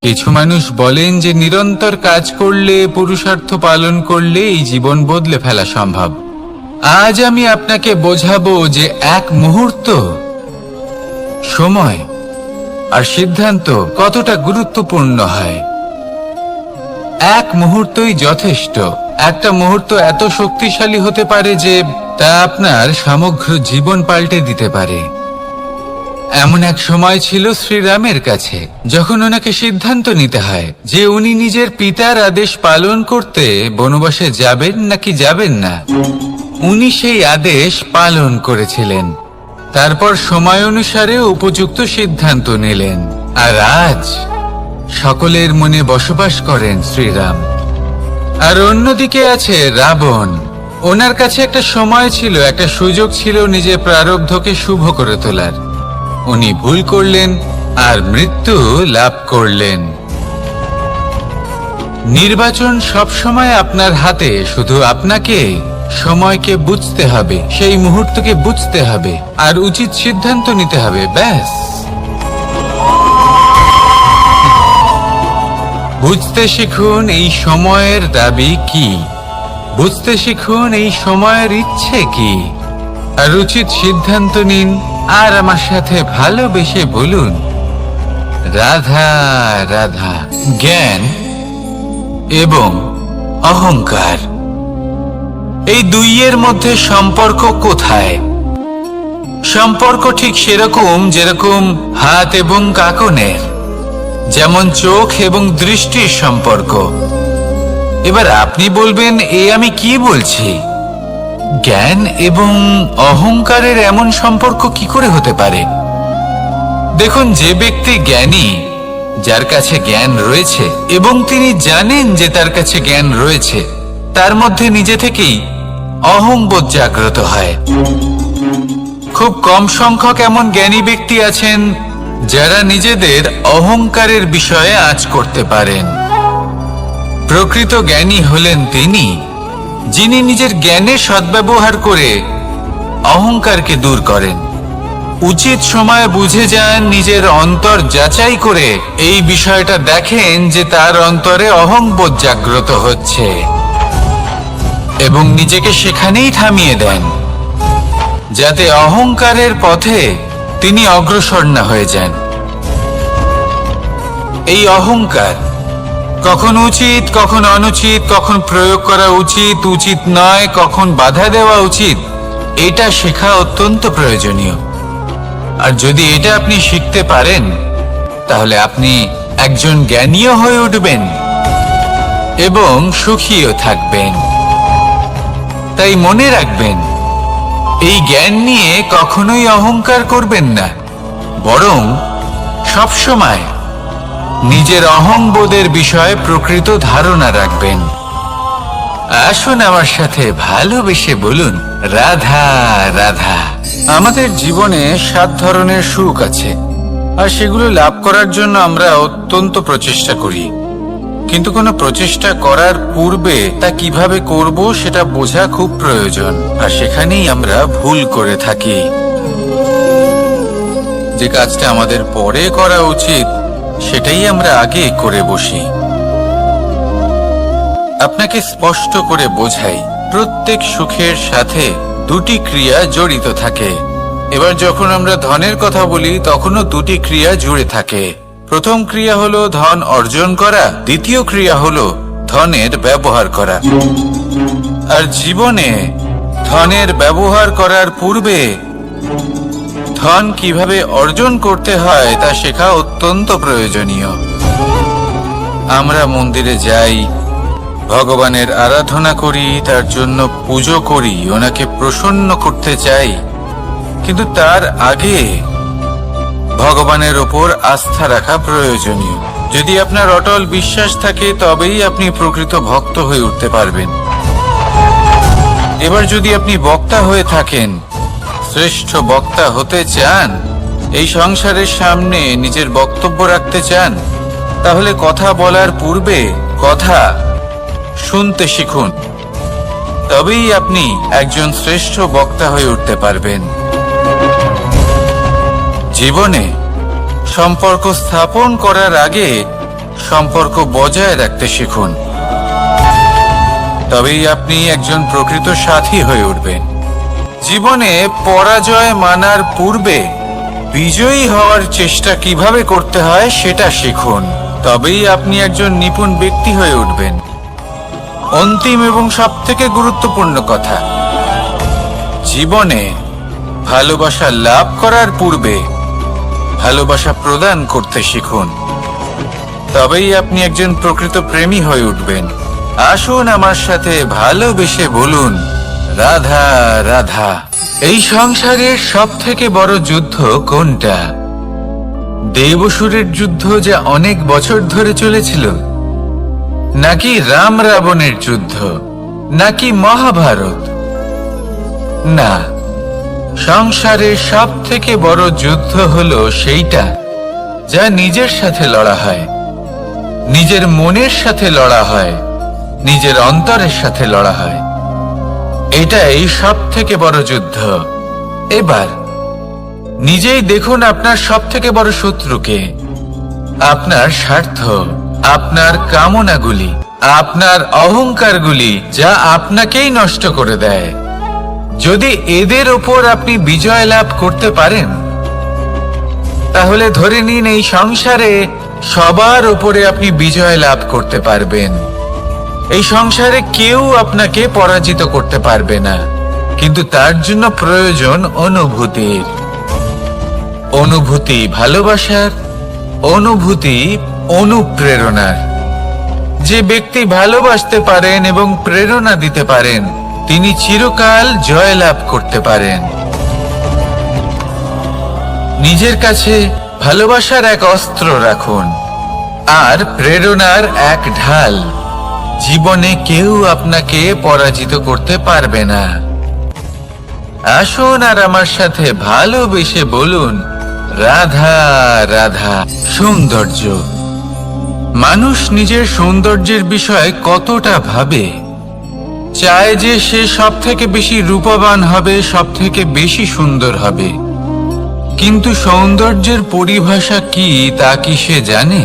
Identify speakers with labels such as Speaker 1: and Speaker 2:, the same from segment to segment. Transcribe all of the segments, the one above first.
Speaker 1: কিছু মানুষ বলেন যে নিরন্তর কাজ করলে, পুরুষার্থ পালন করলে এই জীবন বদলে ফেলা সম্ভব। আজ আমি আপনাকে বোঝাবো যে এক মুহূর্ত, সময় আর সিদ্ধান্ত কতটা গুরুত্বপূর্ণ হয়। এক মুহূর্তই যথেষ্ট। একটা মুহূর্ত এত শক্তিশালী হতে পারে যে তা আপনার সমগ্র জীবন পাল্টে দিতে পারে। এমন এক সময় ছিল শ্রীরামের কাছে, যখন ওনাকে সিদ্ধান্ত নিতে হয় যে উনি নিজের পিতার আদেশ পালন করতে বনবাসে যাবেন নাকি যাবেন না। উনি সেই আদেশ পালন করেছিলেন, তারপর সময় অনুসারে উপযুক্ত সিদ্ধান্ত নিলেন। আর আজ সকলের মনে বসবাস করেন শ্রীরাম। আর অন্যদিকে আছে রাবণ। ওনার কাছে একটা সময় ছিল, একটা সুযোগ ছিল নিজের প্রারব্ধকে শুভ করে তোলার। উনি ভুল করলেন আর মৃত্যু লাভ করলেন। নির্বাচন সবসময় আপনার হাতে, শুধু আপনাকে সময়কে বুঝতে হবে, সেই মুহূর্তকে বুঝতে হবে আর উচিত সিদ্ধান্ত নিতে হবে, ব্যাস। বুঝতে শিখুন এই সময়ের দাবি কি, বুঝতে শিখুন এই সময়ের ইচ্ছে কি, আর উচিত সিদ্ধান্ত নিন। আর আমার সাথে ভালোবেসে বলুন, রাধা রাধা। জ্ঞান এবং অহংকার, এই দুইয়ের মধ্যে সম্পর্ক কোথায়? সম্পর্ক ঠিক সেরকম যেরকম হাত এবং কাঁকনের, যেমন চোখ এবং দৃষ্টির সম্পর্ক। এবার আপনি বলবেন, এ আমি কি বলছি? জ্ঞান এবং অহংকারের এমন সম্পর্ক কি করে হতে পারে? দেখুন, যে ব্যক্তি জ্ঞানী, যার কাছে জ্ঞান রয়েছে এবং তিনি জানেন যে তার কাছে জ্ঞান রয়েছে, তার মধ্যে নিজে থেকেই অহংবোধ জাগ্রত হয়। খুব কম সংখ্যক এমন জ্ঞানী ব্যক্তি আছেন যারা নিজেদের অহংকারের বিষয়ে আঁচ করতে পারেন। প্রকৃত জ্ঞানী হলেন তিনি, যিনি নিজের জ্ঞানের সদ্ব্যবহার করে অহংকারকে দূর করেন। উচিত সময় বুঝে যান, নিজের অন্তর যাচাই করে এই বিষয়টা দেখেন যে তার অন্তরে অহংবোধ জাগ্রত হচ্ছে এবং নিজেকে সেখানেই থামিয়ে দেন, যাতে অহংকারের পথে তিনি অগ্রসর না হয়ে যান। এই অহংকার কখন উচিত, কখন অনুচিত, কখন প্রয়োগ করা উচিত, উচিত নয়, কখন বাধা দেওয়া উচিত, এটা শেখা অত্যন্ত প্রয়োজনীয়। আর যদি এটা আপনি শিখতে পারেন, তাহলে আপনি একজন জ্ঞানীও হয়ে উঠবেন এবং সুখীও থাকবেন। তাই মনে রাখবেন, এই জ্ঞান নিয়ে কখনোই অহংকার করবেন না, বরং সবসময় নিজের অহংবোধের বিষয়ে প্রকৃত ধারণা রাখবেন। আসুন আমার সাথে ভালোবেসে বলুন, রাধা রাধা। আমাদের জীবনে 7 ধরনের সুখ আছে, আর সেগুলো লাভ করার জন্য আমরা অত্যন্ত প্রচেষ্টা করি। কিন্তু কোনো প্রচেষ্টা করার পূর্বে তা কিভাবে করব সেটা বোঝা খুব প্রয়োজন, আর সেখানেই আমরা ভুল করে থাকি। যে কাজটা আমাদের পরে করা উচিত, সেটাই আমরা আগে করে বসি। আপনাকে স্পষ্ট করে বোঝাই, প্রত্যেক সুখের সাথে 2টি ক্রিয়া জড়িত থাকে। এবার যখন আমরা ধনের কথা বলি, তখনও 2টি ক্রিয়া জুড়ে থাকে। প্রথম ক্রিয়া হলো ধন অর্জন করা, দ্বিতীয় ক্রিয়া হলো ধনের ব্যবহার করা। আর জীবনে ধনের ব্যবহার করার পূর্বে ধন কিভাবে অর্জন করতে হয় তা শেখা অত্যন্ত প্রয়োজনীয়। আমরা মন্দিরে যাই, ভগবানের আরাধনা করি, তার জন্য পুজো করি, ওনাকে প্রসন্ন করতে চাই, কিন্তু তার আগে ভগবানের ওপর আস্থা রাখা প্রয়োজনীয়। যদি আপনার অটল বিশ্বাস থাকে, তবেই আপনি প্রকৃত ভক্ত হয়ে উঠতে পারবেন। এবার যদি আপনি বক্তা হয়ে থাকেন, শ্রেষ্ঠ বক্তা হতে চান, এই সংসারের সামনে নিজের বক্তব্য রাখতে চান, তাহলে কথা বলার পূর্বে কথা শুনতে শিখুন। তবেই আপনি একজন শ্রেষ্ঠ বক্তা হয়ে উঠতে পারবেন। জীবনে সম্পর্ক স্থাপন করার আগে সম্পর্ক বজায় রাখতে শিখুন, তবেই আপনি একজন প্রকৃত সাথী হয়ে উঠবেন। জীবনে পরাজয় মানার পূর্বে বিজয়ী হওয়ার চেষ্টা কিভাবে করতে হয় সেটা শিখুন, তবেই আপনি একজন নিপুণ ব্যক্তি হয়ে উঠবেন। অন্তিম এবং সবথেকে গুরুত্বপূর্ণ কথা, জীবনে ভালোবাসা লাভ করার পূর্বে ভালোবাসা প্রদান করতে শিখুন, তবেই আপনি একজন প্রকৃত প্রেমী হয়ে উঠবেন। আসুন আমার সাথে ভালোবেসে বলুন, রাধা রাধা। এই সংসারের সব থেকে বড় যুদ্ধ কোনটা? দেবসুরের যুদ্ধ যা অনেক বছর ধরে চলেছিল, নাকি রাম রাবণের যুদ্ধ, নাকি মহাভারত? না, সংসারের সব থেকে বড় যুদ্ধ হলো সেইটা যা নিজের সাথে লড়া হয়, নিজের মনের সাথে লড়া হয়, নিজের অন্তরের সাথে লড়া হয়। এটাই সব থেকে বড় যুদ্ধ। এবার নিজেই দেখুন আপনার সব থেকে বড় শত্রুকে। আপনার স্বার্থ, আপনার কামনাগুলি, আপনার অহংকারগুলি, যা আপনাকেই নষ্ট করে দেয়। যদি এদের ওপর আপনি বিজয় লাভ করতে পারেন, তাহলে ধরে নিন এই সংসারে সবার ওপরে আপনি বিজয় লাভ করতে পারবেন। এই সংসারে কেউ আপনাকে পরাজিত করতে পারবে না, কিন্তু তার জন্য প্রয়োজন অনুভূতির। অনুভূতি ভালোবাসার, অনুভূতি অনুপ্রেরণার। যে ব্যক্তি ভালোবাসতে পারেন এবং প্রেরণা দিতে পারেন, তিনি চিরকাল জয়লাভ করতে পারেন। নিজের কাছে ভালোবাসার এক অস্ত্র রাখুন আর প্রেরণার এক ঢাল। জীবনে কেউ আপনাকে পরাজিত করতে পারবে না। আসুন আর আমার সাথে ভালোবেসে বলুন, রাধা রাধা। সৌন্দর্য। মানুষ নিজের সৌন্দর্যের বিষয়ে কতটা ভাবে, চায় যে সে সব থেকে বেশি রূপবান হবে, সব থেকে বেশি সুন্দর হবে। কিন্তু সৌন্দর্যের পরিভাষা কি তা কি সে জানে?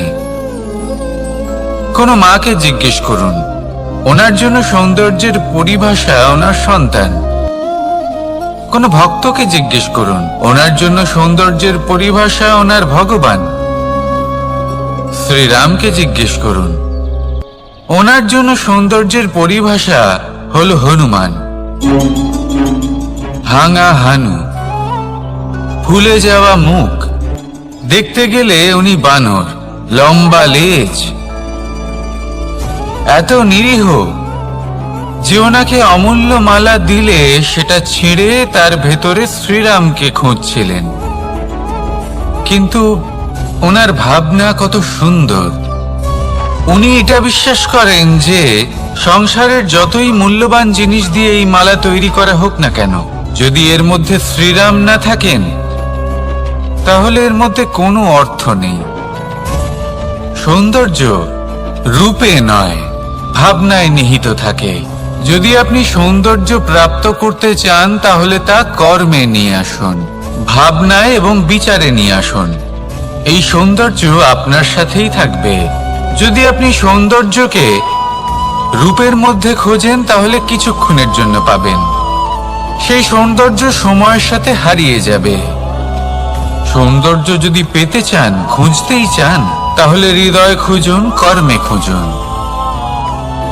Speaker 1: কোনো মাকে জিজ্ঞেস করুন, ওনার জন্য সৌন্দর্যের পরিভাষা ওনার সন্তান। কোনো ভক্তকে জিজ্ঞেস করুন, ওনার জন্য সৌন্দর্যের পরিভাষা ওনার ভগবান। শ্রীরামকে জিজ্ঞেস করুন, ওনার জন্য সৌন্দর্যের পরিভাষা হলো হনুমান। ভাঙা হানু, ফুলে যাওয়া মুখ, দেখতে গেলে উনি বানর, লম্বা লেজ, এত নিরীহ যে ওনাকে অমূল্য মালা দিলে সেটা ছিঁড়ে তার ভেতরে শ্রীরামকে খুঁজছিলেন। কিন্তু ওনার ভাবনা কত সুন্দর। উনি এটা বিশ্বাস করেন যে সংসারের যতই মূল্যবান জিনিস দিয়ে এই মালা তৈরি করা হোক না কেন, যদি এর মধ্যে শ্রীরাম না থাকেন, তাহলে এর মধ্যে কোনো অর্থ নেই। সৌন্দর্য রূপে নয়, ভাবনায় নিহিত থাকে। যদি আপনি সৌন্দর্য প্রাপ্ত করতে চান, তাহলে তা কর্মে নিয়ে আসুন, ভাবনায় এবং বিচারে নিয়ে আসুন। এই সৌন্দর্য আপনার সাথেই থাকবে। যদি আপনি সৌন্দর্যকে রূপের মধ্যে খোঁজেন, তাহলে কিছুক্ষণের জন্য পাবেন। সেই সৌন্দর্য সময়ের সাথে হারিয়ে যাবে। সৌন্দর্য যদি পেতে চান, খুঁজতেই চান, তাহলে হৃদয় খুঁজুন, কর্মে খুঁজুন।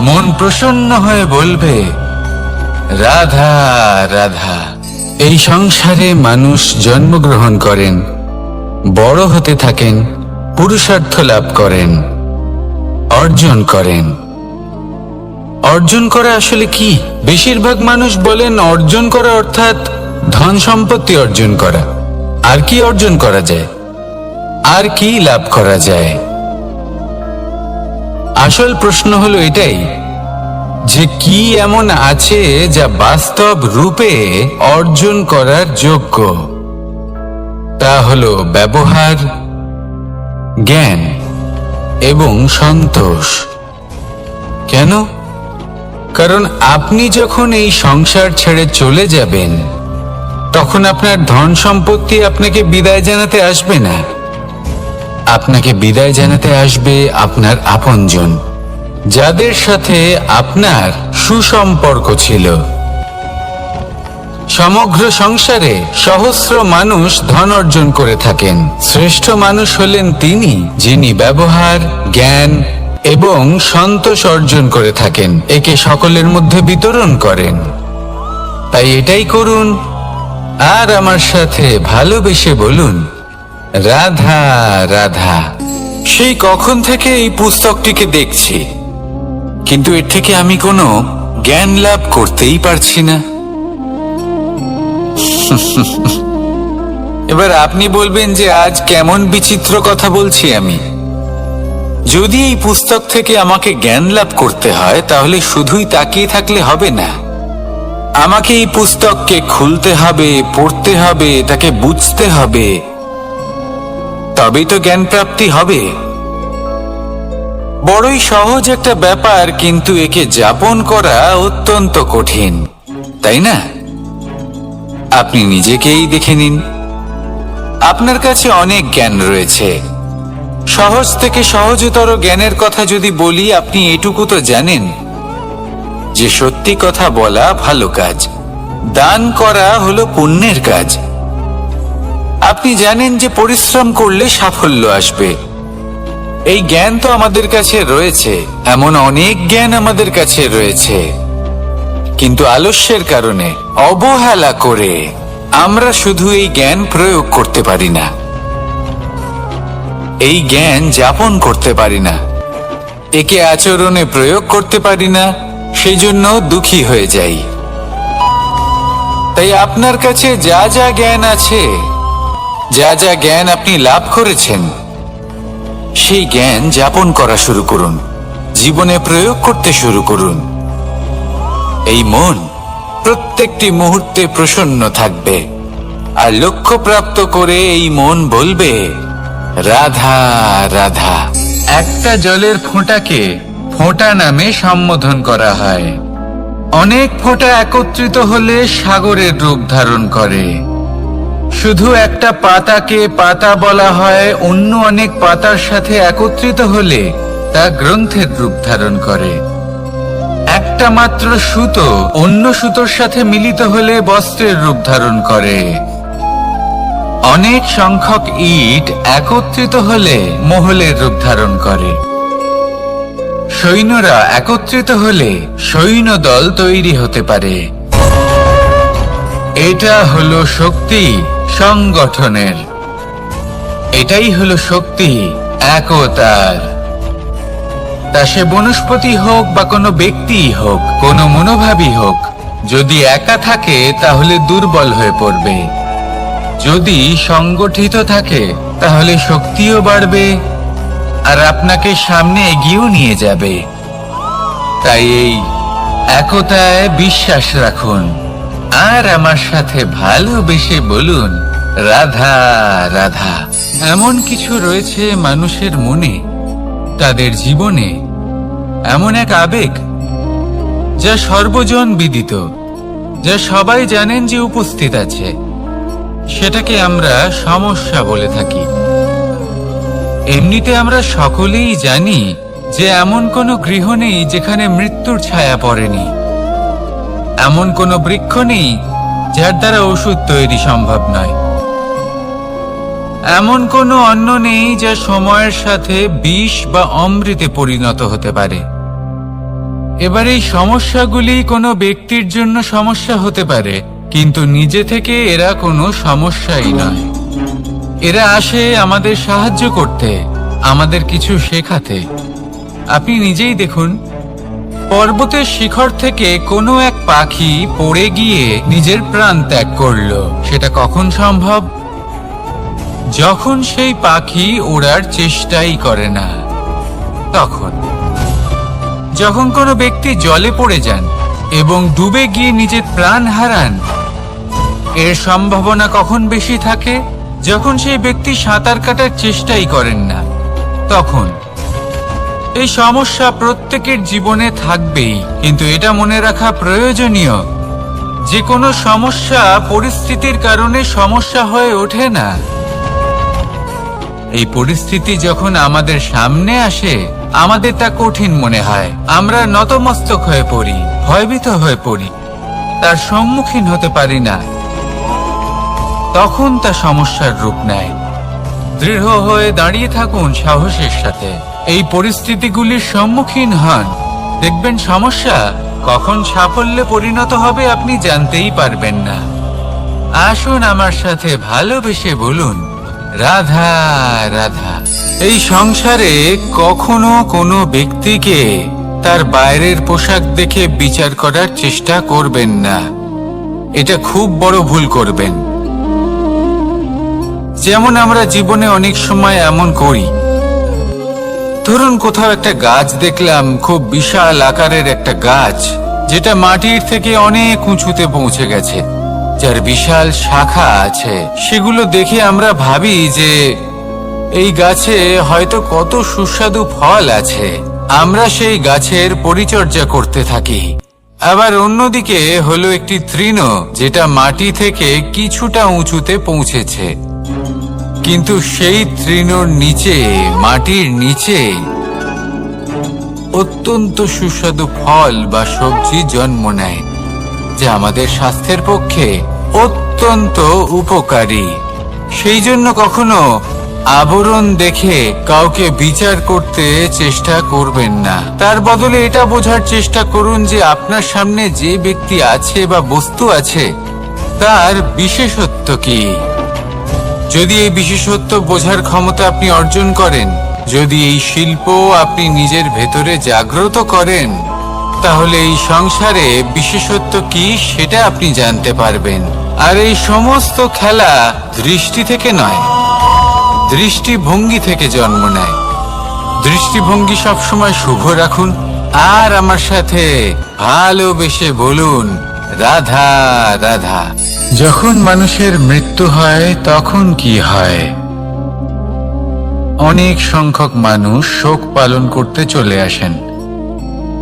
Speaker 1: মন প্রসন্ন হয়ে বলবে, রাধা রাধা। এই সংসারে মানুষ জন্মগ্রহণ করেন, বড় হতে থাকেন, পুরুষার্থ লাভ করেন, অর্জন করেন। অর্জন করা আসলে কি? বেশিরভাগ মানুষ বলেন অর্জন করা অর্থাৎ ধন সম্পত্তি অর্জন করা। আর কি অর্জন করা যায়? আর কি লাভ করা যায়? আসল প্রশ্ন হলো এটাই যে কি এমন আছে যা বাস্তব রূপে অর্জন করার যোগ্য। তা হলো ব্যবহার, জ্ঞান এবং সন্তোষ। কেন? কারণ আপনি যখন এই সংসার ছেড়ে চলে যাবেন, তখন আপনার ধন সম্পত্তি আপনাকে বিদায় জানাতে আসবে না। আপনাকে বিদায় জানাতে আসবে আপনার আপনজন, যাদের সাথে আপনার সুসম্পর্ক ছিল। সমগ্র সংসারে সহস্র মানুষ ধন অর্জন করে থাকেন। শ্রেষ্ঠ মানুষ হলেন তিনি, যিনি ব্যবহার, জ্ঞান এবং সন্তোষ অর্জন করে থাকেন, একে সকলের মধ্যে বিতরণ করেন। তাই এটাই করুন, আর আমার সাথে ভালোবেসে বলুন, রাধা রাধা। সেই কখন থেকে এই পুস্তকটিকে দেখছি, কিন্তু এর থেকে আমি কোনো জ্ঞান লাভ করতেই পারছি না। এবার আপনি বলবেন যে আজ কেমন বিচিত্র কথা বলছি আমি। যদি এই পুস্তক থেকে আমাকে জ্ঞান লাভ করতে হয়, তাহলে শুধুই তাকিয়ে থাকলে হবে না। আমাকে এই পুস্তককে খুলতে হবে, পড়তে হবে, তাকে বুঝতে হবে, তবেই তো জ্ঞান প্রাপ্তি হবে। বড়ই সহজ একটা ব্যাপার, কিন্তু একে যাপন করা অত্যন্ত কঠিন, তাই না? আপনি নিজেকেই দেখে নিন। আপনার কাছে অনেক জ্ঞান রয়েছে। সহজ থেকে সহজতর জ্ঞানের কথা যদি বলি, আপনি এটুকু তো জানেন যে সত্যি কথা বলা ভালো কাজ, দান করা হলো পুণ্যের কাজ। আপনি জানেন যে পরিশ্রম করলে সাফল্য আসবে। এই জ্ঞান তো আমাদের কাছে রয়েছে, এমন অনেক জ্ঞান আমাদের কাছে রয়েছে, কিন্তু আলস্যের কারণে, অবহেলা করে আমরা শুধু এই জ্ঞান প্রয়োগ করতে পারি না, এই জ্ঞান যাপন করতে পারি না, একে আচরণে প্রয়োগ করতে পারি না, সেই জন্য দুঃখী হয়ে যাই। তাই আপনার কাছে যা যা জ্ঞান আছে, যা যা জ্ঞান আপনি লাভ করেছেন, সেই জ্ঞান যাপন করা শুরু করুন, জীবনে প্রয়োগ করতে শুরু করুন। এই মন প্রত্যেকটি মুহূর্তে প্রসন্ন থাকবে, আর লক্ষ্য প্রাপ্ত করে এই মন বলবে, রাধা রাধা। একটা জলের ফোঁটাকে ফোঁটা নামে সম্বোধন করা হয়। অনেক ফোঁটা একত্রিত হলে সাগরের রূপ ধারণ করে। শুধু একটা পাতাকে পাতা বলা হয়, অন্য অনেক পাতার সাথে একত্রিত হলে তা গ্রন্থের রূপ ধারণ করে। একটা মাত্র সুতো অন্য সুতোর সাথে মিলিত হলে বস্ত্রের রূপ ধারণ করে। অনেক সংখ্যক ইট একত্রিত হলে মহলের রূপ ধারণ করে। সৈন্যরা একত্রিত হলে সৈন্যদল তৈরি হতে পারে। এটা হলো শক্তি সংগঠনের, এটাই হলো শক্তি একতার। তা সে বনস্পতি হোক বা কোনো ব্যক্তিই হোক, কোনো মনোভাবই হোক, যদি একা থাকে তাহলে দুর্বল হয়ে পড়বে। যদি সংগঠিত থাকে তাহলে শক্তিও বাড়বে, আর আপনাকে সামনে এগিয়েও নিয়ে যাবে। তাই এই একতায় বিশ্বাস রাখুন, আর আমার সাথে ভালোবেসে বলুন, রাধা রাধা। এমন কিছু রয়েছে মানুষের মনে, তাদের জীবনে এমন এক আবেগ যা সর্বজন বিদিত, যা সবাই জানেন যে উপস্থিত আছে। সেটাকে আমরা সমস্যা বলে থাকি। এমনিতে আমরা সকলেই জানি যে এমন কোনো গৃহ নেই যেখানে মৃত্যুর ছায়া পড়েনি, এমন কোনো বৃক্ষ নেই যার দ্বারা ওষুধ তৈরি সম্ভব নয়, এমন কোনো অন্ন নেই যা সময়ের সাথে বিষ বা অমৃতে পরিণত হতে পারে। এবার এই সমস্যাগুলি কোনো ব্যক্তির জন্য সমস্যা হতে পারে, কিন্তু নিজে থেকে এরা কোনো সমস্যাই নয়। এরা আসে আমাদের সাহায্য করতে, আমাদের কিছু শেখাতে। আপনি নিজেই দেখুন, পর্বতের শিখর থেকে কোনো এক পাখি পড়ে গিয়ে নিজের প্রাণ ত্যাগ করলো। সেটা কখন সম্ভব? যখন সেই পাখি ওড়ার চেষ্টাই করে না। তখন যখন কোনো ব্যক্তি জলে পড়ে যান এবং ডুবে গিয়ে নিজের প্রাণ হারান, এর সম্ভাবনা কখন বেশি থাকে? যখন সেই ব্যক্তি সাঁতার কাটার চেষ্টাই করেন না। তখন এই সমস্যা প্রত্যেকের জীবনে থাকবেই, কিন্তু এটা মনে রাখা প্রয়োজনীয় যে কোনো সমস্যা পরিস্থিতির কারণে সমস্যা হয়ে ওঠে না। এই পরিস্থিতি যখন আমাদের সামনে আসে, আমাদের তা কঠিন মনে হয়, আমরা নতমস্তক হয়ে পড়ি, ভয়ভীত হয়ে পড়ি, তার সম্মুখীন হতে পারি না। তখন তা সমস্যার রূপ নেয়। দৃঢ় হয়ে দাঁড়িয়ে থাকুন সাহসের সাথে, এই পরিস্থিতিগুলির সম্মুখীন হন, দেখবেন সমস্যা কখন সাফল্যে পরিণত হবে আপনি জানতেই পারবেন না। আসুন আমার সাথে ভালোবেসে বলুন, রাধা রাধা। এই সংসারে কখনো কোনো ব্যক্তিকে তার বাইরের পোশাক দেখে বিচার করার চেষ্টা করবেন না, এটা খুব বড় ভুল করবেন। যেমন আমরা জীবনে অনেক সময় এমন করি, ধরুন কোথাও একটা গাছ দেখলাম, খুব বিশাল আকারের একটা গাছ, যেটা মাটির থেকে অনেক উঁচুতে পৌঁছে গেছে, যার বিশাল শাখা আছে। সেগুলো দেখে আমরা ভাবি যে এই গাছে হয়তো কত সুস্বাদু ফল আছে, আমরা সেই গাছের পরিচর্যা করতে থাকি। আবার অন্যদিকে হলো একটি তৃণ, যেটা মাটি থেকে কিছুটা উঁচুতে পৌঁছেছে, কিন্তু সেই তৃণর নিচে, মাটির নিচে অত্যন্ত সুস্বাদু ফল বা সবজি জন্ম নেয়, যা আমাদের স্বাস্থ্যের পক্ষে অত্যন্ত উপকারী। সেই জন্য কখনো আবরণ দেখে কাউকে বিচার করতে চেষ্টা করবেন না, তার বদলে এটা বোঝার চেষ্টা করুন যে আপনার সামনে যে ব্যক্তি আছে বা বস্তু আছে তার বিশেষত্ব কি। যদি এই বিশেষত্ব বোঝার ক্ষমতা আপনি অর্জন করেন, যদি এই শিল্প আপনি নিজের ভেতরে জাগ্রত করেন, তাহলে এই সংসারে বিশেষত্ব কি সেটা আপনি জানতে পারবেন। আর এই সমস্ত খেলা দৃষ্টি থেকে নয়, দৃষ্টিভঙ্গি থেকে জন্ম নেয়। দৃষ্টিভঙ্গি সবসময় শুভ রাখুন, আর আমার সাথে ভালোবেসে বলুন, রাধা রাধা। যখন মানুষের মৃত্যু হয় তখন কি হয়? অনেক সংখ্যক মানুষ শোক পালন করতে চলে আসেন।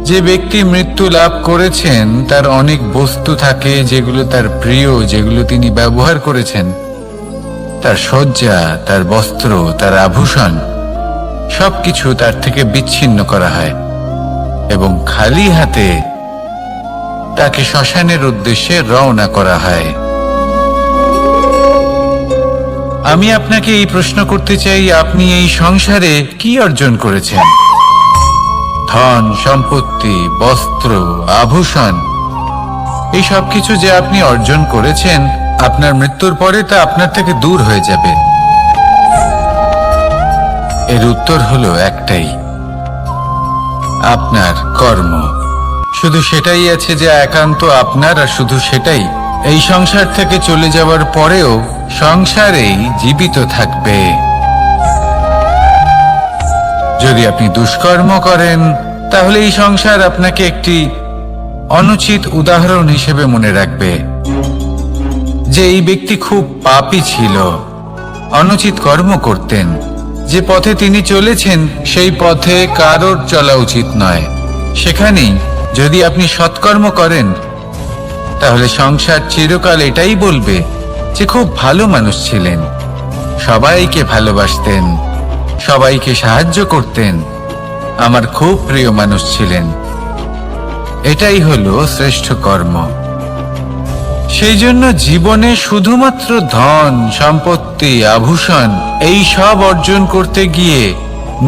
Speaker 1: যে ব্যক্তি মৃত্যু লাভ করেছেন তার অনেক বস্তু থাকে যেগুলো তার প্রিয়, যেগুলো তিনি ব্যবহার করেছেন, তার শয্যা, তার বস্ত্র, তার আভূষণ, সবকিছু তার থেকে বিচ্ছিন্ন করা হয় এবং খালি হাতে তাকে শ্মশানের উদ্দেশ্যে রওনা করা হয়। আমি আপনাকে এই প্রশ্ন করতে চাই, আপনি এই সংসারে কি অর্জন করেছেন? ধন সম্পত্তি, বস্ত্র, আভূষণ, এই সব কিছু যে আপনি অর্জন করেছেন, আপনার মৃত্যুর পরে তা আপনার থেকে দূর হয়ে যাবে। এর উত্তর হলো একটাই, আপনার কর্ম। শুধু সেটাই আছে যে একান্ত আপনার, আর শুধু সেটাই এই সংসার থেকে চলে যাওয়ার পরেও সংসারেই জীবিত থাকবে। যদি আপনি দুষ্কর্ম করেন, তাহলে এই সংসার আপনাকে একটি অনুচিত উদাহরণ হিসেবে মনে রাখবে যে এই ব্যক্তি খুব পাপী ছিল, অনুচিত কর্ম করতেন। যে পথে তিনি চলেছেন সেই পথে কারোর চলা উচিত নয়। সেখানেই যদি আপনি সৎকর্ম করেন, তাহলে সংসার চিরকাল এটাই বলবে যে খুব ভালো মানুষ ছিলেন, সবাইকে ভালোবাসতেন, সবাইকে সাহায্য করতেন, আমার খুব প্রিয় মানুষ ছিলেন। এটাই হলো শ্রেষ্ঠ কর্ম। সেই জন্য জীবনে শুধুমাত্র ধন সম্পত্তি, আভূষণ, এই সব অর্জন করতে গিয়ে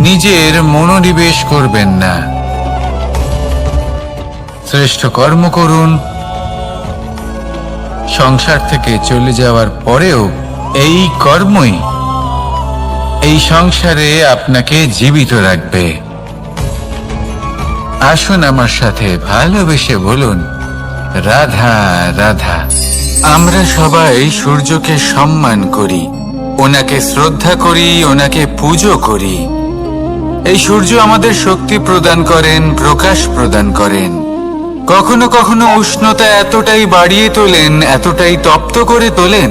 Speaker 1: নিজের মনোনিবেশ করবেন না। শ্রেষ্ঠ কর্ম করুন। সংসার থেকে চলে যাওয়ার পরেও এই কর্মই এই সংসারে আপনাকে জীবিত রাখবে। আসুন আমার সাথে ভালোবেসে বলুন, রাধা রাধা। আমরা সবাই সূর্যকে সম্মান করি, ওনাকে শ্রদ্ধা করি, ওনাকে পুজো করি। এই সূর্য আমাদের শক্তি প্রদান করেন, প্রকাশ প্রদান করেন। কখনো কখনো উষ্ণতা এতটাই বাড়িয়ে তোলেন, এতটাই তপ্ত করে তোলেন,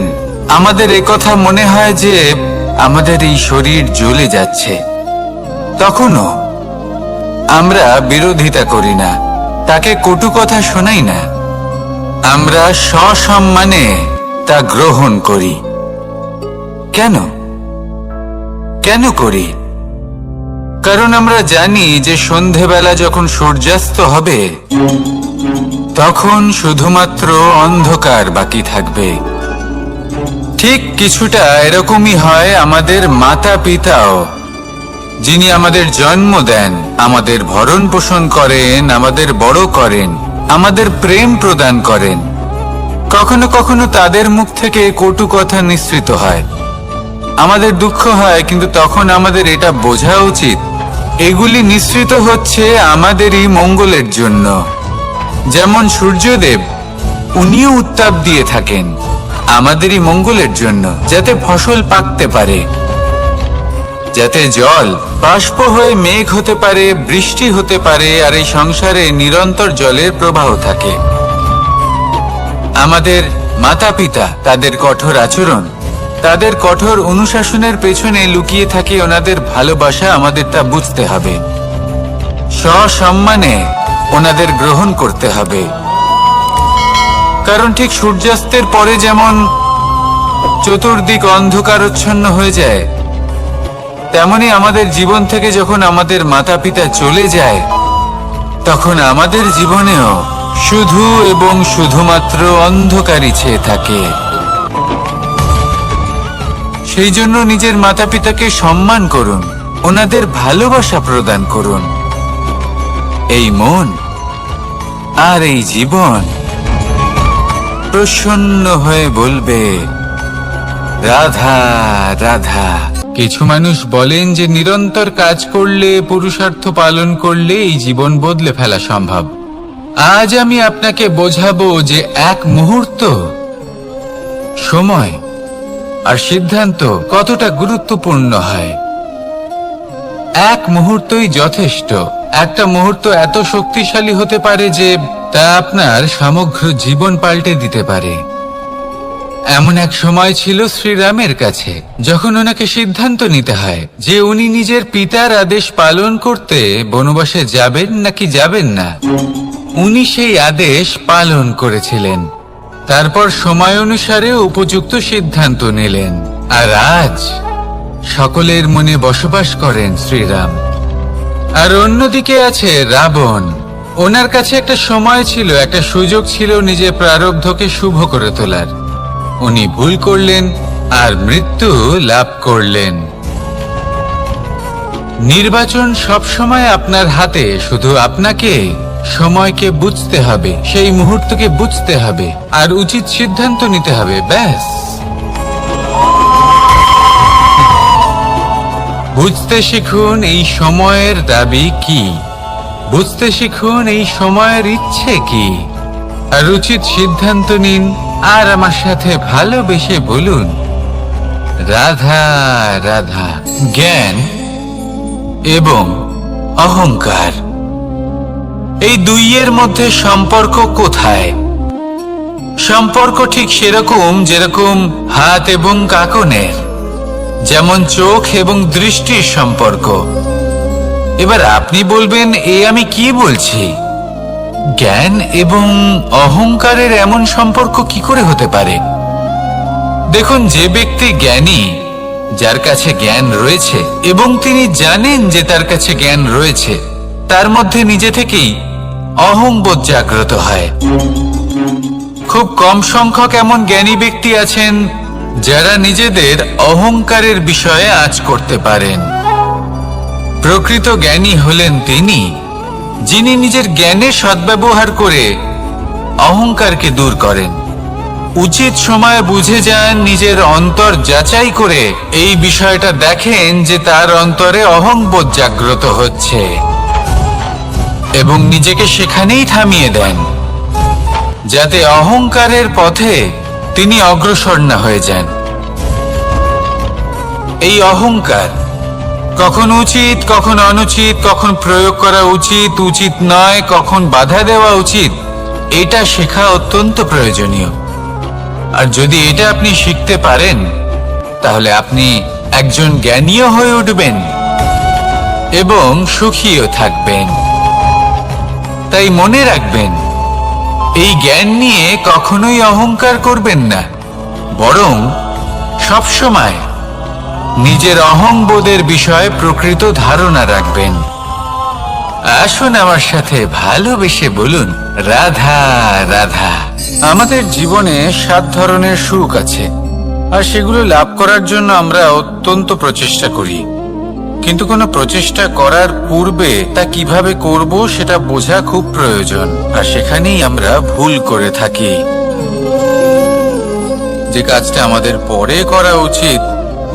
Speaker 1: আমাদের একথা মনে হয় যে আমাদের এই শরীর জ্বলে যাচ্ছে। তখনও আমরা বিরোধিতা করি না, তাকে কটু কথা শোনাই না, আমরা সসম্মানে তা গ্রহণ করি। কেন কেন করি? কারণ আমরা জানি যে সন্ধেবেলা যখন সূর্যাস্ত হবে তখন শুধুমাত্র অন্ধকার বাকি থাকবে। ঠিক কিছুটা এরকমই হয় আমাদের মাতা পিতাও, যিনি আমাদের জন্ম দেন, আমাদের ভরণ পোষণ করেন, আমাদের বড় করেন, আমাদের প্রেম প্রদান করেন। কখনো কখনো তাদের মুখ থেকে কটু কথা নিঃসৃত হয়, আমাদের দুঃখ হয়, কিন্তু তখন আমাদের এটা বোঝা উচিত এগুলি নিঃসৃত হচ্ছে আমাদেরই মঙ্গলের জন্য। যেমন সূর্যদেব, উনিও উত্তাপ দিয়ে থাকেন আমাদেরই মঙ্গলের জন্য, যাতে ফসল পাকতে পারে, যাতে জল বাষ্প হয়ে মেঘ হতে পারে, বৃষ্টি হতে পারে, আর এই সংসারে নিরন্তর জলের প্রবাহ থাকে। আমাদের মাতা পিতা, তাদের কঠোর আচরণ, তাদের কঠোর অনুশাসনের পেছনে লুকিয়ে থাকে ওনাদের ভালোবাসা। আমাদের তা বুঝতে হবে, সসম্মানে ওনাদের গ্রহণ করতে হবে। কারণ ঠিক সূর্যাস্তের পরে যেমন চতুর্দিক অন্ধকারচ্ছন্ন হয়ে যায়, তেমনি আমাদের জীবন থেকে যখন আমাদের মাতা পিতা চলে যায় তখন আমাদের জীবনেও শুধু এবং শুধুমাত্র অন্ধকারই ছেয়ে থাকে। সেই জন্য নিজের মাতা পিতাকে সম্মান করুন, ওনাদের ভালোবাসা প্রদান করুন। এই মন আর এই জীবন প্রসন্ন হয়ে বলবে, রাধা রাধা। কিছু মানুষ বলেন যে নিরন্তর কাজ করলে, পুরুষার্থ পালন করলে এই জীবন বদলে ফেলা সম্ভব। আজ আমি আপনাকে বোঝাবো যে এক মুহূর্ত, সময় আর সিদ্ধান্ত কতটা গুরুত্বপূর্ণ হয়। এক মুহূর্তই যথেষ্ট। একটা মুহূর্ত এত শক্তিশালী হতে পারে যে তা আপনার সমগ্র জীবন পাল্টে দিতে পারে। এমন এক সময় ছিল শ্রীরামের কাছে, যখন ওনাকে সিদ্ধান্ত নিতে হয় যে উনি নিজের পিতার আদেশ পালন করতে বনবাসে যাবেন নাকি যাবেন না। উনি সেই আদেশ পালন করেছিলেন, তারপর সময় অনুসারে উপযুক্ত সিদ্ধান্ত নিলেন। আর আজ সকলের মনে বসবাস করেন শ্রীরাম। আর অন্যদিকে আছে রাবণ। ওনার কাছে একটা সময় ছিল, একটা সুযোগ ছিল নিজের প্রারব্ধকে শুভ করে তোলার। উনি ভুল করলেন আর মৃত্যু লাভ করলেন। নির্বাচন সবসময় আপনার হাতে, শুধু আপনাকে সময়কে বুঝতে হবে, সেই মুহূর্তকে বুঝতে হবে আর উচিত সিদ্ধান্ত নিতে হবে, ব্যাস। বুঝতে শিখুন এই সময়ের দাবি কি, বুঝতে শিখুন এই সময়ের ইচ্ছে কি, আর উচিত সিদ্ধান্ত নিন। আর আমার সাথে ভালোবেসে বলুন, রাধা রাধা। জ্ঞান এবং অহংকার, এই দুইয়ের মধ্যে সম্পর্ক কোথায়? সম্পর্ক ঠিক সেরকম যেরকম হাত এবং কাঁকনের, যেমন চোখ এবং দৃষ্টির সম্পর্ক। এবার আপনি বলবেন, এ আমি কি বলছি? জ্ঞান এবং অহংকারের এমন সম্পর্ক কি করে হতে পারে? দেখুন, যে ব্যক্তি জ্ঞানী, যার কাছে জ্ঞান রয়েছে এবং তিনি জানেন যে তার কাছে জ্ঞান রয়েছে, তার মধ্যে নিজে থেকেই অহংবোধ জাগ্রত হয়। খুব কম সংখ্যক এমন জ্ঞানী ব্যক্তি আছেন যারা নিজেদের অহংকারের বিষয়ে আঁচ করতে পারেন। প্রকৃত জ্ঞানী হলেন তিনি, যিনি নিজের জ্ঞানের সদ্ব্যবহার করে অহংকারকে দূর করেন। উচিত সময় বুঝে যান, নিজের অন্তর যাচাই করে এই বিষয়টা দেখেন যে তার অন্তরে অহংবোধ জাগ্রত হচ্ছে, এবং নিজেকে সেখানেই থামিয়ে দেন, যাতে অহংকারের পথে তিনি অগ্রসর না হয়ে যান। এই অহংকার কখন উচিত, কখন অনুচিত, কখন প্রয়োগ করা উচিত, উচিত নয়, কখন বাধা দেওয়া উচিত, এটা শেখা অত্যন্ত প্রয়োজনীয়। আর যদি এটা আপনি শিখতে পারেন, তাহলে আপনি একজন জ্ঞানীও হয়ে উঠবেন। এবং সুখীও থাকবেন। তাই মনে রাখবেন, এই জ্ঞান নিয়ে কখনোই অহংকার করবেন না, বরং সবসময় নিজের অহংবোধের বিষয়ে প্রকৃত ধারণা রাখবেন। আসুন আমার সাথে ভালোবেসে বলুন, রাধা রাধা। আমাদের জীবনে 7 ধরনের সুখ আছে, আর সেগুলো লাভ করার জন্য আমরা অত্যন্ত প্রচেষ্টা করি। কিন্তু কোনো প্রচেষ্টা করার পূর্বে তা কিভাবে করব সেটা বোঝা খুব প্রয়োজন, আর সেখানেই আমরা ভুল করে থাকি। যে কাজটা আমাদের পরে করা উচিত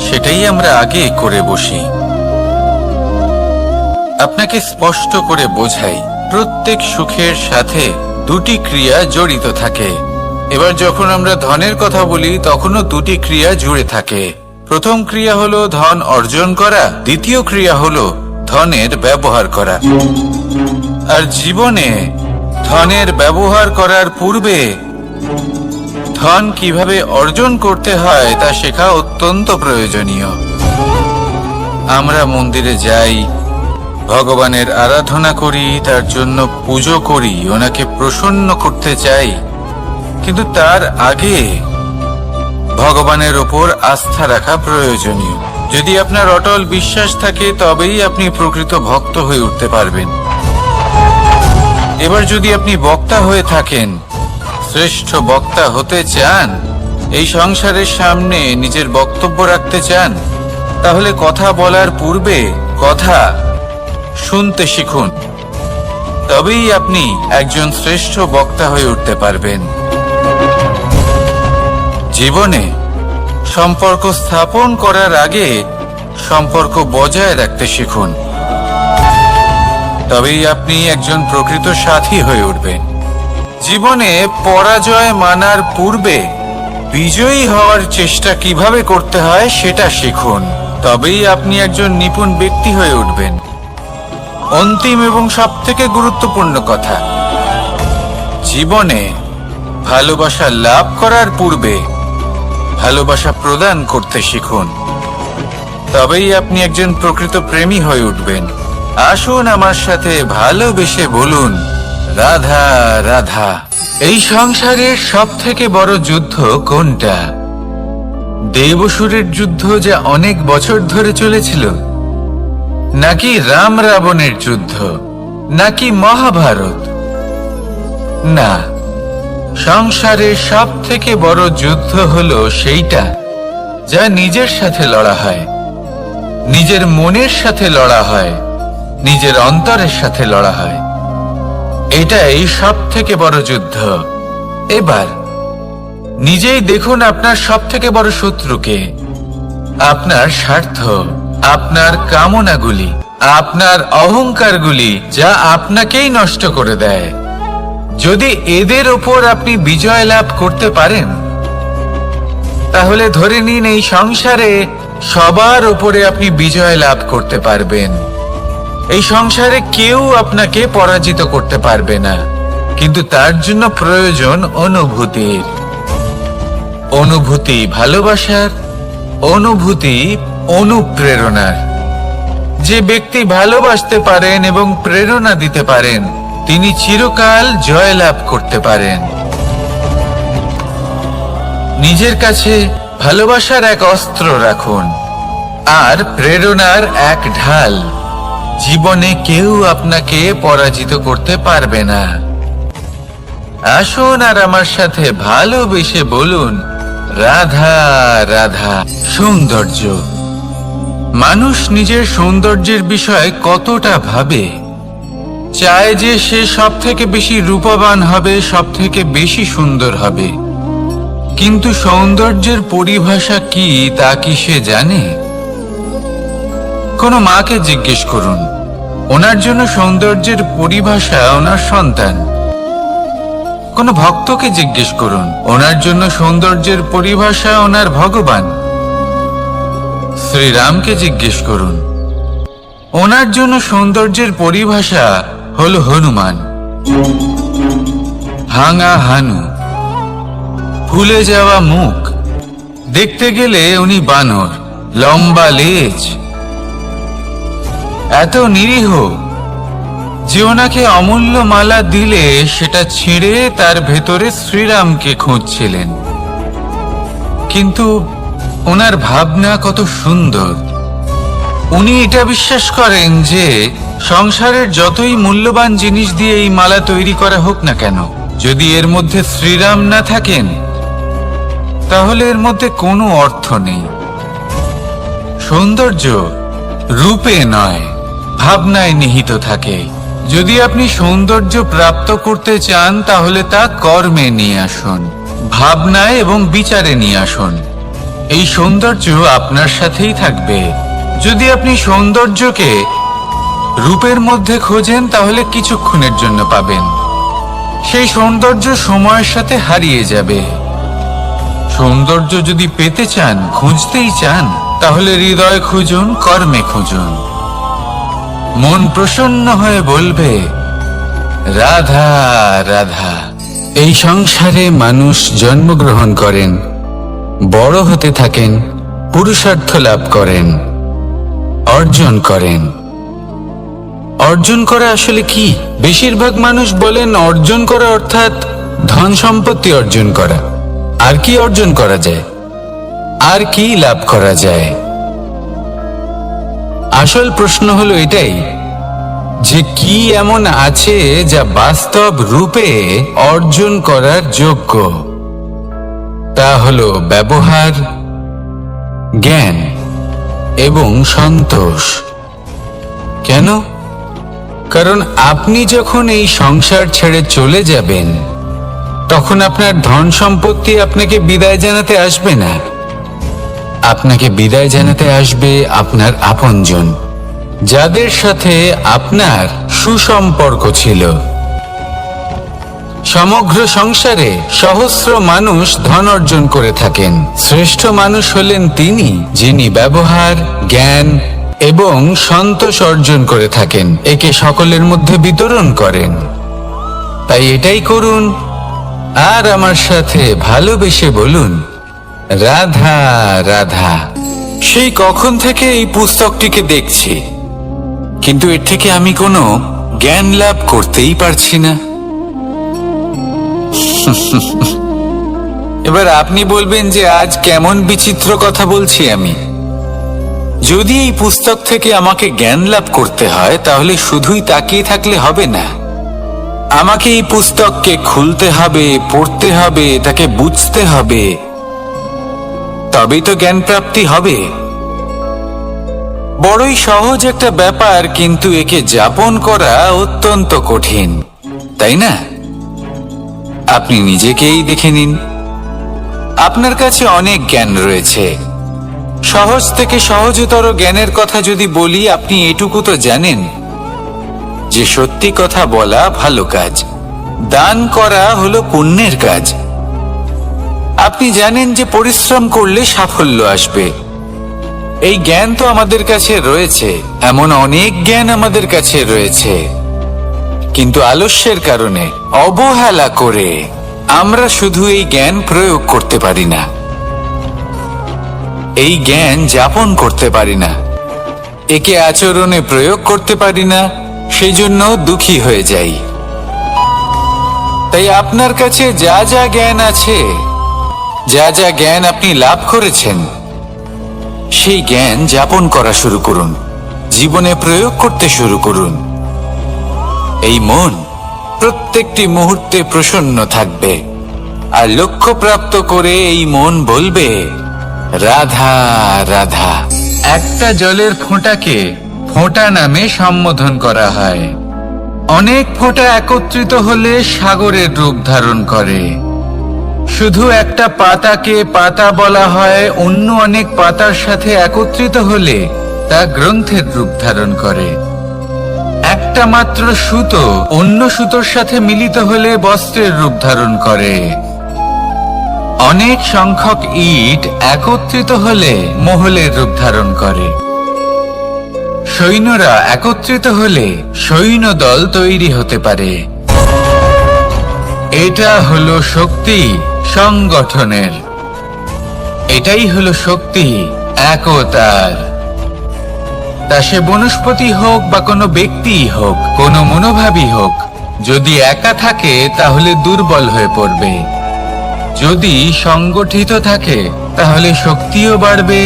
Speaker 1: সেটাই আমরা আগে করে বসি। আপনাকে স্পষ্ট করে বোঝাই, প্রত্যেক সুখের সাথে 2টি ক্রিয়া জড়িত থাকে। এবার যখন আমরা ধনের কথা বলি তখনও 2টি ক্রিয়া জুড়ে থাকে। প্রথম ক্রিয়া হলো ধন অর্জন করা, দ্বিতীয় ক্রিয়া হলো ধনের ব্যবহার করা। আর জীবনে ধনের ব্যবহার করার পূর্বে ধন কিভাবে অর্জন করতে হয় তা শেখা অত্যন্ত প্রয়োজনীয়। আমরা মন্দিরে যাই, ভগবানের আরাধনা করি, তার জন্য পুজো করি, ওনাকে প্রসন্ন করতে চাই, কিন্তু তার আগে ভগবানের ওপর আস্থা রাখা প্রয়োজনীয়। যদি আপনার অটল বিশ্বাস থাকে তবেই আপনি প্রকৃত ভক্ত হয়ে উঠতে পারবেন। এবার যদি আপনি বক্তা হয়ে থাকেন, শ্রেষ্ঠ বক্তা হতে চান, এই সংসারের সামনে নিজের বক্তব্য রাখতে চান, তাহলে কথা বলার পূর্বে কথা শুনতে শিখুন। তবেই আপনি একজন শ্রেষ্ঠ বক্তা হয়ে উঠতে পারবেন। জীবনে সম্পর্ক স্থাপন করার আগে সম্পর্ক বজায় রাখতে শিখুন, তবেই আপনি একজন প্রকৃত সাথী হয়ে উঠবেন। জীবনে পরাজয় মানার পূর্বে বিজয়ী হওয়ার চেষ্টা কিভাবে করতে হয় সেটা শিখুন, তবেই আপনি একজন নিপুণ ব্যক্তি হয়ে উঠবেন। অন্তিম এবং সবথেকে গুরুত্বপূর্ণ কথা, জীবনে ভালোবাসা লাভ করার পূর্বে ভালোবাসা প্রদান করতে শিখুন, তবেই আপনি একজন প্রকৃত প্রেমী হয়ে উঠবেন। আসুন আমার সাথে ভালোবেসে বলুন, রাধা রাধা। এই সংসারের সবথেকে বড় যুদ্ধ কোনটা? দেবসুরের যুদ্ধ যা অনেক বছর ধরে চলেছিল, নাকি রাম রাবণের যুদ্ধ, নাকি মহাভারত? না, সংসারের সবথেকে বড় যুদ্ধ হলো সেইটা যা নিজের সাথে লড়া হয়, নিজের মনের সাথে লড়া হয়, নিজের অন্তরের সাথে লড়া হয়। এটাই সবথেকে বড় যুদ্ধ। এবার নিজেই দেখুন আপনার সবথেকে বড় শত্রুকে। আপনার স্বার্থ, আপনার কামনাগুলি, আপনার অহংকারগুলি, যা আপনাকেই নষ্ট করে দেয়। যদি এদের ওপর আপনি বিজয় লাভ করতে পারেন, তাহলে ধরে নিন এই সংসারে সবার ওপরে আপনি বিজয় লাভ করতে পারবেন। এই সংসারে কেউ আপনাকে পরাজিত করতে পারবে না, কিন্তু তার জন্য প্রয়োজন অনুভূতির। অনুভূতি ভালোবাসার, অনুভূতি অনুপ্রেরণার। যে ব্যক্তি ভালোবাসতে পারেন এবং প্রেরণা দিতে পারেন, তিনি চিরকাল জয় লাভ করতে পারেন। নিজের কাছে ভালোবাসার এক অস্ত্র রাখুন আর প্রেরণার এক ঢাল। জীবনে কেউ আপনাকে পরাজিত করতে পারবে না। আসুন আর আমার সাথে ভালোবেসে বলুন, রাধা রাধা। সৌন্দর্য। মানুষ নিজের সৌন্দর্যের বিষয়ে কতটা ভাবে, চায় যে সে সব থেকে বেশি রূপবান হবে, সব থেকে বেশি সুন্দর হবে। কিন্তু সৌন্দর্যের পরিভাষা কি তা কি সে জানে? কোনো মাকে জিজ্ঞেস করুন, ওনার জন্য সৌন্দর্যের পরিভাষা ওনার সন্তান। কোনো ভক্তকে জিজ্ঞেস করুন, ওনার জন্য সৌন্দর্যের পরিভাষা ওনার ভগবান। শ্রীরামকে জিজ্ঞেস করুন, ওনার জন্য সৌন্দর্যের পরিভাষা হলো হনুমান। ভাঙা হানু, ফুলে যাওয়া মুখ, দেখতে গেলে উনি বানর, লম্বা লেজ। এত নিরীহ যে ওনাকে অমূল্য মালা দিলে সেটা ছিঁড়ে তার ভেতরে শ্রীরামকে খুঁজছিলেন। কিন্তু ওনার ভাবনা কত সুন্দর। উনি এটা বিশ্বাস করেন যে সংসারের যতই মূল্যবান জিনিস দিয়ে এই মালা তৈরি করা হোক না কেন, যদি এর মধ্যে শ্রীরাম না থাকেন তাহলে এর মধ্যে কোনো অর্থ নেই। সৌন্দর্য রূপে নয়, ভাবনায় নিহিত থাকে। যদি আপনি সৌন্দর্য প্রাপ্ত করতে চান তাহলে তা কর্মে নিয়ে আসুন, ভাবনায় এবং বিচারে নিয়ে আসুন। এই সৌন্দর্য আপনার সাথেই থাকবে। যদি আপনি সৌন্দর্যকে রূপের মধ্যে খোঁজেন তাহলে কিছুক্ষণের জন্য পাবেন, সেই সৌন্দর্য সময়ের সাথে হারিয়ে যাবে। সৌন্দর্য যদি পেতে চান, খুঁজতেই চান, তাহলে হৃদয় খুঁজুন, কর্মে খুঁজুন। মন প্রসন্ন হয়ে বলবে রাধা রাধা। এই সংসারে মানুষ জন্মগ্রহণ করেন, বড় হতে থাকেন, পুরুষার্থ লাভ করেন, অর্জন করেন। অর্জন করা আসলে কি? বেশিরভাগ মানুষ বলেন অর্জন করা অর্থাৎ ধন সম্পত্তি অর্জন করা। আর কি অর্জন করা যায়? আর কি লাভ করা যায়? আসল প্রশ্ন হলো এটাই যে কি এমন আছে যা বাস্তব রূপে অর্জন করার যোগ্য। তা হলো ব্যবহার, জ্ঞান এবং সন্তোষ। কেন? কারণ আপনি যখন এই সংসার ছেড়ে চলে যাবেন তখন আপনার ধন সম্পত্তি আপনাকে বিদায় জানাতে আসবে না। আপনাকে বিদায় জানাতে আসবে আপনার আপনজন, যাদের সাথে আপনার সুসম্পর্ক ছিল। সমগ্র সংসারে সহস্র মানুষ ধন অর্জন করে থাকেন। শ্রেষ্ঠ মানুষ হলেন তিনি যিনি ব্যবহার, জ্ঞান এবং সন্তোষ অর্জন করে থাকেন, একে সকলের মধ্যে বিতরণ করেন। তাই এটাই করুন আর আমার সাথে ভালোবেসে বলুন রাধা রাধা। সেই কখন থেকে এই পুস্তকটিকে দেখছি, কিন্তু এর থেকে আমি কোনো জ্ঞান লাভ করতেই পারছি না। এবার আপনি বলবেন যে আজ কেমন বিচিত্র কথা বলছি আমি। যদি এই পুস্তক থেকে আমাকে জ্ঞান লাভ করতে হয় তাহলে শুধুই তাকিয়ে থাকলে হবে না। আমাকে এই পুস্তককে খুলতে হবে, পড়তে হবে, তাকে বুঝতে হবে, তবেই তো জ্ঞান প্রাপ্তি হবে। বড়ই সহজ একটা ব্যাপার, কিন্তু একে যাপন করা অত্যন্ত কঠিন, তাই না? আপনি নিজেকেই দেখে নিন। আপনার কাছে অনেক জ্ঞান রয়েছে। সহজ থেকে সহজতর জ্ঞানের কথা যদি বলি, আপনি এটুকু তো জানেন যে সত্যি কথা বলা ভালো কাজ, দান করা হলো পুণ্যের কাজ। আপনি জানেন যে পরিশ্রম করলে সাফল্য আসবে। এই জ্ঞান তো আমাদের কাছে রয়েছে, এমন অনেক জ্ঞান আমাদের কাছে রয়েছে, কিন্তু আলস্যের কারণে, অবহেলা করে আমরা শুধু এই জ্ঞান প্রয়োগ করতে পারি না, এই জ্ঞান যাপন করতে পারি না, একে আচরণে প্রয়োগ করতে পারি না, সেজন্য দুঃখী হয়ে যাই। তাই আপনার কাছে যা যা জ্ঞান আছে, যা যা জ্ঞান আপনি লাভ করেছেন, সেই জ্ঞান যাপন করা শুরু করুন, জীবনে প্রয়োগ করতে শুরু করুন। এই মন প্রত্যেকটি মুহূর্তে প্রসন্ন থাকবে, আর লক্ষ্য প্রাপ্ত করে এই মন বলবে রাধা রাধা। একটা জলের ফোঁটাকে ফোঁটা নামে সম্বোধন করা হয়। অনেক ফোঁটা একত্রিত হলে সাগরের রূপ ধারণ করে। শুধু একটা পাতাকে পাতা বলা হয়, অন্য অনেক পাতার সাথে একত্রিত হলে তা গ্রন্থের রূপ ধারণ করে। একটা মাত্র সুতো অন্য সুতোর সাথে মিলিত হলে বস্ত্রের রূপ ধারণ করে। অনেক সংখ্যক ইট একত্রিত হলে মহলের রূপ ধারণ করে। সৈন্যরা একত্রিত হলে সৈন্যদল তৈরি হতে পারে। এটা হলো শক্তি সংগঠনের, এটাই হলো শক্তি একতার। তা সে বনস্পতি হোক বা কোনো ব্যক্তিই হোক, কোনো মনোভাবই হোক, যদি একা থাকে তাহলে দুর্বল হয়ে পড়বে। যদি সংগঠিত থাকে তাহলে শক্তিও বাড়বে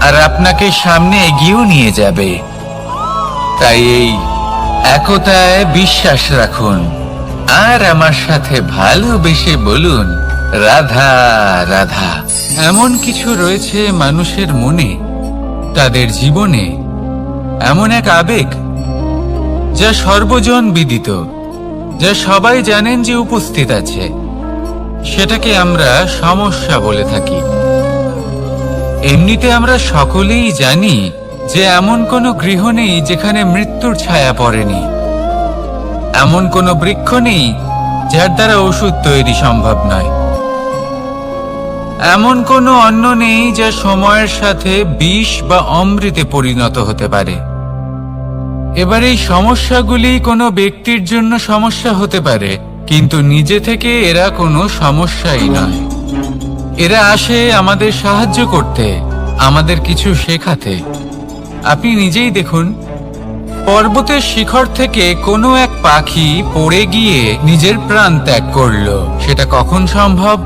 Speaker 1: আর আপনাকে সামনে এগিয়েও নিয়ে যাবে। তাই এই একতায় বিশ্বাস রাখুন আর আমার সাথে ভালোবেসে বলুন, রাধা রাধা। এমন কিছু রয়েছে মানুষের মনে, তাদের জীবনে এমন এক আবেগ যা সর্বজন বিদিত, যা সবাই জানেন যে উপস্থিত আছে। সেটাকে আমরা সমস্যা বলে থাকি। এমনিতে আমরা সকলেই জানি যে এমন কোনো গৃহ নেই যেখানে মৃত্যুর ছায়া পড়েনি, এমন কোনো বৃক্ষ নেই যার দ্বারা ওষুধ তৈরি সম্ভব নয়, এমন কোনো অন্ন নেই যা সময়ের সাথে বিষ বা অমৃতে পরিণত হতে পারে। এবার এই সমস্যাগুলি কোনো ব্যক্তির জন্য সমস্যা হতে পারে, কিন্তু নিজে থেকে এরা কোনো সমস্যাই নয়। এরা আসে আমাদের সাহায্য করতে, আমাদের কিছু শেখাতে। আপনি নিজেই দেখুন, পর্বতের শিখর থেকে কোনো এক পাখি পড়ে গিয়ে নিজের প্রাণ ত্যাগ করলো। সেটা কখন সম্ভব?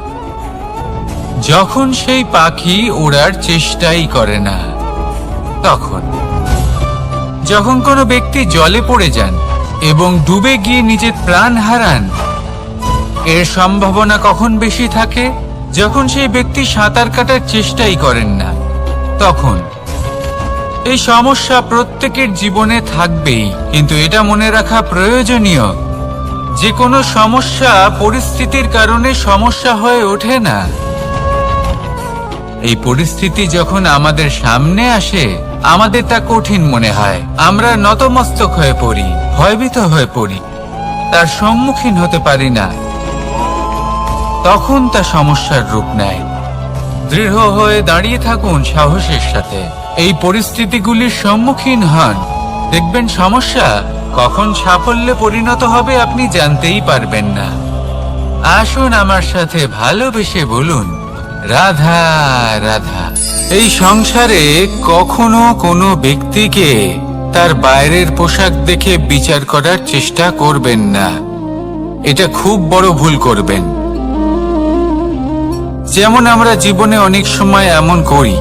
Speaker 1: যখন সেই পাখি ওড়ার চেষ্টাই করে না। তখন যখন কোনো ব্যক্তি জলে পড়ে যান এবং ডুবে গিয়ে নিজের প্রাণ হারান, এর সম্ভাবনা কখন বেশি থাকে? যখন সেই ব্যক্তি সাঁতার কাটার চেষ্টাই করেন না। তখন এই সমস্যা প্রত্যেকের জীবনে থাকবেই, কিন্তু এটা মনে রাখা প্রয়োজনীয় যে কোনো সমস্যা পরিস্থিতির কারণে সমস্যা হয়ে ওঠে না। এই পরিস্থিতি যখন আমাদের সামনে আসে, আমাদের তা কঠিন মনে হয়, আমরা নতমস্তক হয়ে পড়ি, ভয়ভীত হয়ে পড়ি, তার সম্মুখীন হতে পারি না। তখন তা সমস্যার রূপ নেয়। দৃঢ় হয়ে দাঁড়িয়ে থাকুন সাহসের সাথে, এই পরিস্থিতিগুলির সম্মুখীন হন। দেখবেন সমস্যা কখন সাফল্যে পরিণত হবে আপনি জানতেই পারবেন না। আসুন আমার সাথে ভালোবেসে বলুন, রাধা রাধা। এই সংসারে কখনো কোনো ব্যক্তিকে তার বাইরের পোশাক দেখে বিচার করার চেষ্টা করবেন না। এটা খুব বড় ভুল করবেন। যেমন আমরা জীবনে অনেক সময় এমন করি,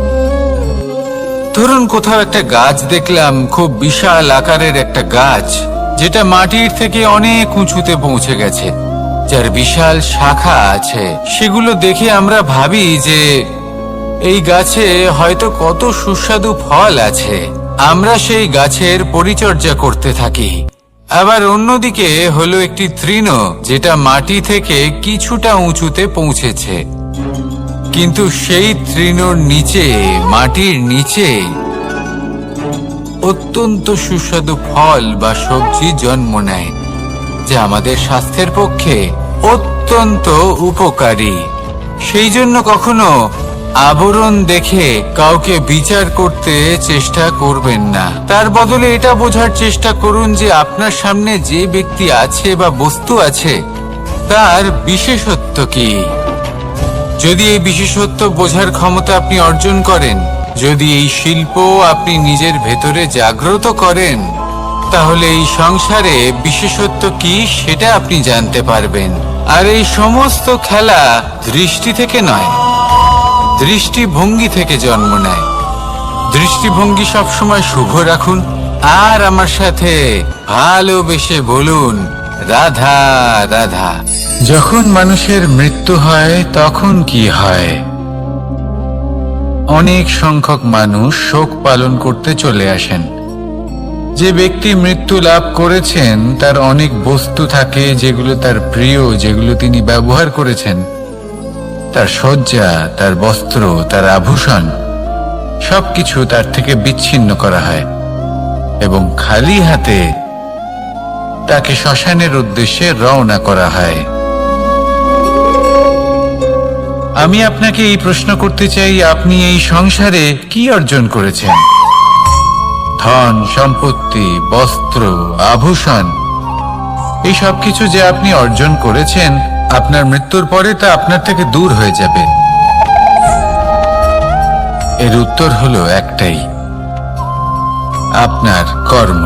Speaker 1: ধরুন কোথাও একটা গাছ দেখলাম, খুব বিশাল আকারের একটা গাছ, যেটা মাটির থেকে অনেক উঁচুতে পৌঁছে গেছে, যার বিশাল শাখা আছে। সেগুলো দেখে আমরা ভাবি যে এই গাছে হয়তো কত সুস্বাদু ফল আছে। আমরা সেই গাছের পরিচর্যা করতে থাকি। আবার অন্যদিকে হলো একটি তৃণ, যেটা মাটি থেকে কিছুটা উঁচুতে পৌঁছেছে, কিন্তু সেই তৃণর নিচে, মাটির নিচে অত্যন্ত সুস্বাদু ফল বা সবজি জন্ম নেয়, যা আমাদের স্বাস্থ্যের পক্ষে অত্যন্ত উপকারী। সেই জন্য কখনো আবরণ দেখে কাউকে বিচার করতে চেষ্টা করবেন না। তার বদলে এটা বোঝার চেষ্টা করুন যে আপনার সামনে যে ব্যক্তি আছে বা বস্তু আছে, তার বিশেষত্ব কি। যদি এই বিশেষত্ব বোঝার ক্ষমতা আপনি অর্জন করেন, যদি এই শিল্প আপনি নিজের ভেতরে জাগ্রত করেন, তাহলে এই সংসারে বিশেষত্ব কি সেটা আপনি জানতে পারবেন। আর এই সমস্ত খেলা দৃষ্টি থেকে নয়, দৃষ্টিভঙ্গি থেকে জন্ম নেয়। দৃষ্টিভঙ্গি সবসময় শুভ রাখুন আর আমার সাথে ভালোবেসে বলুন, রাধা রাধা। যখন মানুষের মৃত্যু হয় তখন কি হয়? অনেক সংখ্যক মানুষ শোক পালন করতে চলে আসেন। যে ব্যক্তি মৃত্যু লাভ করেছেন তার অনেক বস্তু থাকে যেগুলো তার প্রিয়, যেগুলো তিনি ব্যবহার করেছেন। তার শয্যা, তার বস্ত্র, তার আভূষণ সবকিছু তার থেকে বিচ্ছিন্ন করা হয় এবং খালি হাতে তাকে শ্মশানের উদ্দেশ্যে রওনা করা হয়। আমি আপনাকে এই প্রশ্ন করতে চাই, আপনি এই সংসারে কি অর্জন করেছেন? ধন সম্পত্তি, বস্ত্র, আভূষণ, এই সব কিছু যে আপনি অর্জন করেছেন, আপনার মৃত্যুর পরে তা আপনার থেকে দূর হয়ে যাবে। এর উত্তর হলো একটাই, আপনার কর্ম।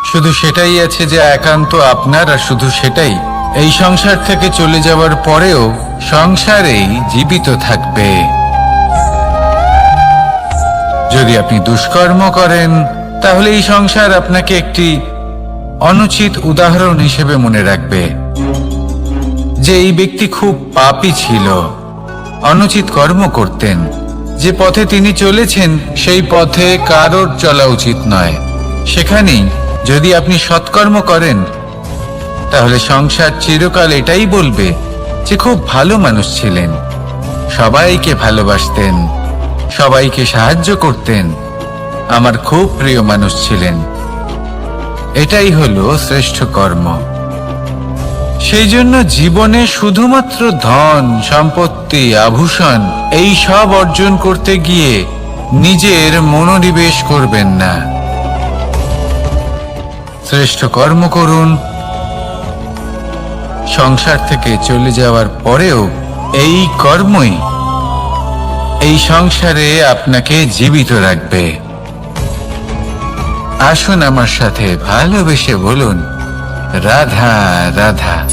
Speaker 1: শুধু সেটাই আছে যে একান্ত আপনার, আর শুধু সেটাই এই সংসার থেকে চলে যাওয়ার পরেও সংসারেই জীবিত থাকবে। যদি আপনি দুষ্কর্ম করেন তাহলে এই সংসার আপনাকে একটি অনুচিত উদাহরণ হিসেবে মনে রাখবে যে এই ব্যক্তি খুব পাপী ছিল, অনুচিত কর্ম করতেন। যে পথে তিনি চলেছেন সেই পথে কারোর চলা উচিত নয়। সেখানেই যদি আপনি সৎকর্ম করেন তাহলে সংসার চিরকাল এটাই বলবে যে খুব ভালো মানুষ ছিলেন, সবাইকে ভালোবাসতেন, সবাইকে সাহায্য করতেন, আমার খুব প্রিয় মানুষ ছিলেন। এটাই হলো শ্রেষ্ঠ কর্ম। সেই জন্য জীবনে শুধুমাত্র ধন সম্পত্তি আভূষণ এই সব অর্জন করতে গিয়ে নিজের মনোনিবেশ করবেন না। শ্রেষ্ঠ কর্ম করুন। সংসার থেকে চলে যাওয়ার পরেও এই কর্মই এই সংসারে আপনাকে জীবিত রাখবে। আসুন আমার সাথে ভালোবেসে বলুন, রাধা রাধা।